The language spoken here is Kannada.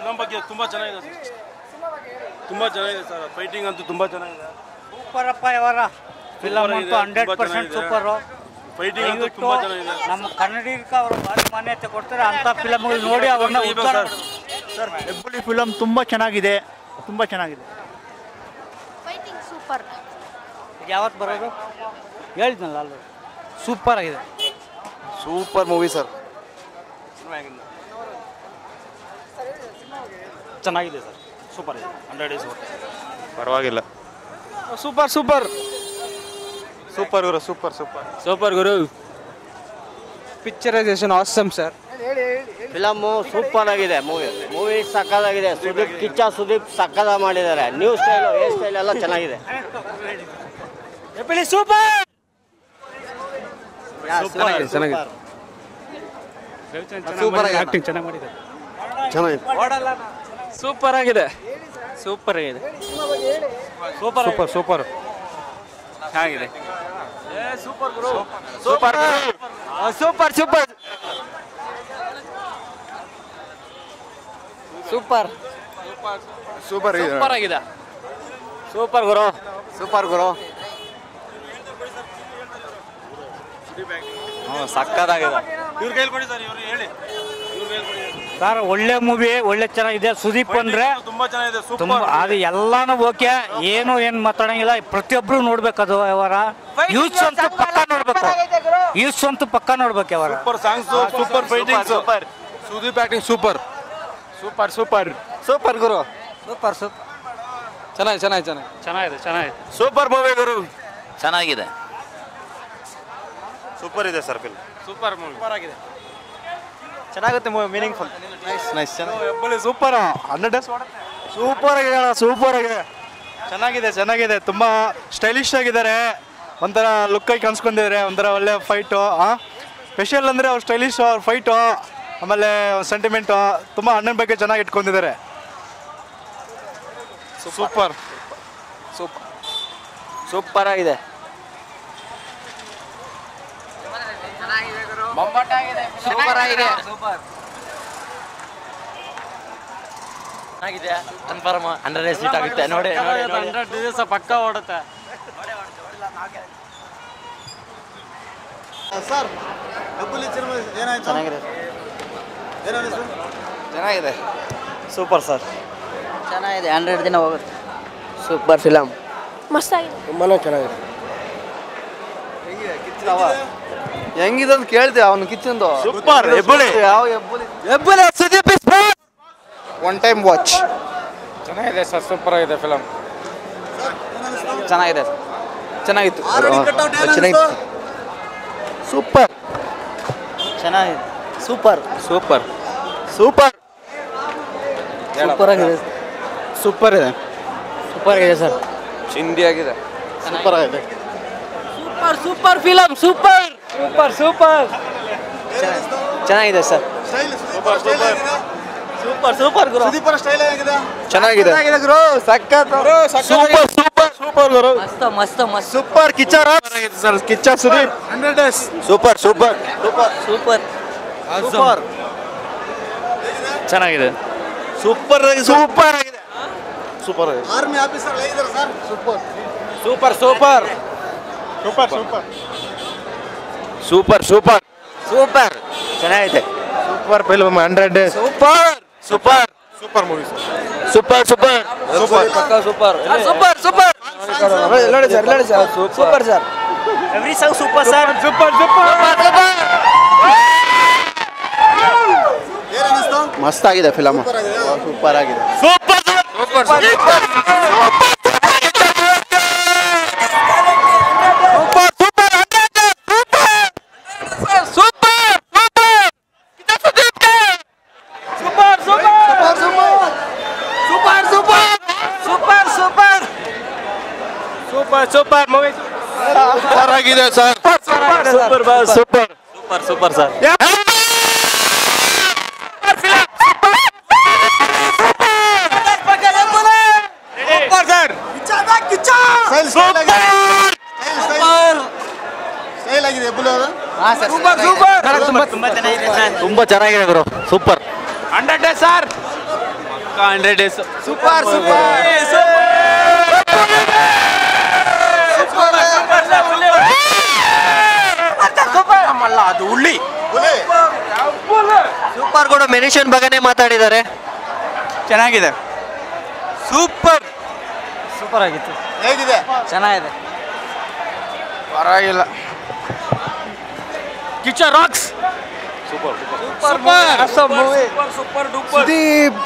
ಫಿಲಮ್ ಬಗ್ಗೆ ತುಂಬ ಚೆನ್ನಾಗಿದೆ ಸರ್, ತುಂಬ ಚೆನ್ನಾಗಿದೆ ಸರ್. ಫೈಟಿಂಗ್ ಅಂತೂ ತುಂಬ ಚೆನ್ನಾಗಿದೆ. ಸೂಪರ್ ಅಪ್ಪ ಇವರ ಫಿಲಮ್ ಅಂತೂ 100% ಸೂಪರು. ಫೈಟಿಂಗ್ ಅಂತೂ ತುಂಬ ಚೆನ್ನಾಗಿದೆ. ನಮ್ಮ ಕನ್ನಡಿಗರಿಗೆ ಅವರು ಭಾರಿ ಮಾನ್ಯತೆ ಕೊಡ್ತಾರೆ. ಅಂಥ ಫಿಲಮ್ಗಳು ನೋಡಿ ಅವ್ರನ್ನ ಉದ್ಧಾರ ಸರ್. ಹೆಬ್ಬುಲಿ ಫಿಲಮ್ ತುಂಬ ಚೆನ್ನಾಗಿದೆ, ತುಂಬ ಚೆನ್ನಾಗಿದೆ. Fighting super. ಯಾವತ್ತು ಬರೋದು ಹೇಳಿದ್ನಲ್ಲ ಅಲ್ಲ, ಸೂಪರ್ ಆಗಿದೆ. Super movie sir. ಚೆನ್ನಾಗಿದೆ ಸರ್, ಸೂಪರ್ ಇದೆ. 100 ಡೇಸ್ ಪರವಾಗಿಲ್ಲ. ಸೂಪರ್ ಸೂಪರ್ ಸೂಪರ್ ಗುರು, ಸೂಪರ್ ಸೂಪರ್ ಸೂಪರ್ ಗುರು. Picturisation awesome sir. Film super ಆಗಿದೆ. ಮೂವಿ ಸಕ್ಕದಾಗಿದೆ. ಸುದೀಪ್ ಸಕ್ಕದ ಮಾಡಿದ್ದಾರೆ. ನ್ಯೂ ಸ್ಟೈಲು, ಹೇರ್ ಸ್ಟೈಲ್ ಎಲ್ಲ ಚೆನ್ನಾಗಿದೆ. ಸೂಪರ್ ಆಕ್ಟಿಂಗ್ ಚೆನ್ನಾಗಿ ಮಾಡಿದ್ದಾರೆ. ಚೆನ್ನಾಗಿದೆ. ಸೂಪರ್ ಆಗಿದೆ, ಸೂಪರ್ ಆಗಿದೆ, ಸೂಪರ್ ಸೂಪರ್ ಸೂಪರ್ ಚೆನ್ನಾಗಿದೆ. ಸೂಪರ್ ಗುರು, super super super super super super ಆಗಿದೆ. ಸೂಪರ್ ಗುರು, ಸೂಪರ್ ಗುರು. ಸಕ್ಕದಾಗಿದೆ. ಇವ್ರ ಕೈಲಿ ಕೊಡಿ ಸರ್, ಇವ್ರು ಹೇಳಿ. ಸರ್ ಒಳ್ಳೆ ಮೂವಿ, ಒಳ್ಳೆ ಚೆನ್ನಾಗಿದೆ. ಸುದೀಪ್ ಅಂದ್ರೆ ತುಂಬಾ ಚೆನ್ನಾಗಿದೆ, ತುಂಬ ಅದು ಎಲ್ಲಾನು ಓಕೆ. ಏನು ಮಾತಾಡಂಗಿಲ್ಲ. ಪ್ರತಿಯೊಬ್ರು ನೋಡ್ಬೇಕು ಅದು. ಅವರ ಯೂತ್ಸ್ ಅಂತೂ ಪಕ್ಕ ನೋಡ್ಬೇಕು, ಯೂತ್ಸ್ ಅಂತೂ ಪಕ್ಕ ನೋಡ್ಬೇಕು. ಅವರ super songs, super fighting, super Sudeep acting super super super super ಗುರು. ಸೂಪರ್ ಸೂಪರ್ ಚೆನ್ನಾಗಿದೆ ಚೆನ್ನಾಗಿದೆ ಚೆನ್ನಾಗಿದೆ ಚೆನ್ನಾಗಿದೆ. ಸೂಪರ್ ಮೂವಿ ಗುರು. ಚೆನ್ನಾಗಿದೆ. ಸೂಪರ್ ಇದೆ sir film. Super movie, super ಆಗಿದೆ. ಚೆನ್ನಾಗುತ್ತೆ movie, meaningful. Nice Hebbuli super. 100 days super ಆಗಿದೆ, ಸೂಪರ್ ಆಗಿದೆ. ಚೆನ್ನಾಗಿದೆ, ಚೆನ್ನಾಗಿದೆ. ತುಂಬ ಸ್ಟೈಲಿಶ್ ಆಗಿದ್ದಾರೆ. ಒಂಥರ ಲುಕ್ಕಾಗಿ ಕಾಣಿಸ್ಕೊಂಡಿದ್ದಾರೆ. ಒಂಥರ ಒಳ್ಳೆ ಫೈಟು. ಸ್ಪೆಷಲ್ ಅಂದರೆ ಅವ್ರು ಸ್ಟೈಲಿಶ್, ಅವ್ರ ಫೈಟು, ಆಮೇಲೆ ಸೆಂಟಿಮೆಂಟು ತುಂಬ ಅಣ್ಣನ ಬಗ್ಗೆ ಚೆನ್ನಾಗಿ ಇಟ್ಕೊಂಡಿದ್ದಾರೆ. ಸೂಪರ್ ಸೂಪರ್ ಸೂಪರ್ ಆಗಿದೆ. ಸೂಪರ್ ಆಗಿದೆ. ಚೆನ್ನಾಗಿದೆ. ಕನ್ಫರ್ಮ್ 100 ಡೇಸ್ ಸೀಟ್ ಆಗುತ್ತೆ. ನೋಡಿ 100 ಡೇಸ್ ಪಕ್ಕ ಓಡುತ್ತೆ. ಸರ್ ಹೆಬ್ಬುಲಿ ಸಿನಿಮಾ ಏನಾಯ್ತು? ಚೆನ್ನಾಗಿದೆ. ಚೆನ್ನಾಗಿದೆ. ಸೂಪರ್ ಸರ್, ಚೆನ್ನಾಗಿದೆ. 100 ದಿನ ಹೋಗುತ್ತೆ. Super film. ಮಸ್ತಾಗಿದೆ. ತುಂಬಾನೇ ಚೆನ್ನಾಗಿದೆ. ಹೆಂಗಿದೆ ಅಂತ ಕೇಳ್ದೆ ಅವನು ಕಿಚ್ಚಂದು. ಸೂಪರ್ ಹೆಬ್ಬುಲಿ. ಯಾವ Hebbuli? Hebbuli Sudeep is one time watch. ಚೆನ್ನಾಗಿದೆ ಸರ್, ಸೂಪರ್ ಆಗಿದೆ ಫಿಲಮ್. ಚೆನ್ನಾಗಿದೆ. ಚೆನ್ನಾಗಿತ್ತು ಚೆನ್ನಾಗಿತ್ತು. ಸೂಪರ್. ಚೆನ್ನಾಗಿದೆ. ಸೂಪರ್ ಸೂಪರ್ ಸೂಪರ್ ಸೂಪರ್ ಆಗಿದೆ. ಸೂಪರ್ ಇದೆ. ಸೂಪರ್ ಆಗಿದೆ ಸರ್. ಚಿಂದಿ ಆಗಿದೆ. ಸೂಪರ್ ಆಗಿದೆ. Super super film. Super super super ಚೆನ್ನಾಗಿದೆ ಸರ್. ಸೂಪರ್ ಸೂಪರ್ ಗುರು. ಸುದೀಪರ ಸ್ಟೈಲ್ ಹೇಗಿದೆ? ಚೆನ್ನಾಗಿದೆ. ಗುರು, ಸಖತ್. ಸೂಪರ್ ಸೂಪರ್ ಸೂಪರ್ ಗುರು. ಮಸ್ತ್ ಮಸ್ತ್ ಮಸ್ತ್. Super Kiccha sir, Kiccha Sudeep 100 days. Super super super super super ಚೆನ್ನಾಗಿದೆ. ಸೂಪರ್ ಸೂಪರ್ ಆಗಿದೆ. ಸೂಪರ್ ಆಗಿದೆ. ಆರ್ಮಿ ಆಫೀಸರ್ ಹೇಗಿದ್ದಾರೆ sir? Super super super super super super super super ಚೆನ್ನಾಗಿದೆ. Super film 100 days. Super super super movie super super super ಪಕ್ಕ super super super super sir. Every song super sir. Super super ಮಸ್ತ್ ಆಗಿದೆ ಫಿಲಮ್. ಸೂಪರ್ ಆಗಿದೆ. Super super super movie. Super ಆಗಿದೆ sir. Super super super super sir. ತುಂಬಾ ಚೆನ್ನಾಗಿದೆ ಗುರು. Super 100 days sir. ಪಕ್ಕ 100 ಡೇಸ್. ಸೂಪರ್ ಅದು ಉಳ್ಳಿ. ಸೂಪರ್ ಕೂಡ ಮೆನ್ಷನ್ ಬಗ್ಗೆನೇ ಮಾತಾಡಿದ್ದಾರೆ. ಚೆನ್ನಾಗಿದೆ. ಸೂಪರ್ ಸೂಪರ್ ಆಗಿತ್ತು. ಹೇಗಿದೆ? ಚೆನ್ನಾಗಿದೆ. ಪರವಾಗಿಲ್ಲ. ಕಿಚ್ಚ ರಾಕ್ಸ್. ಸೂಪರ್. ಸುದೀಪ್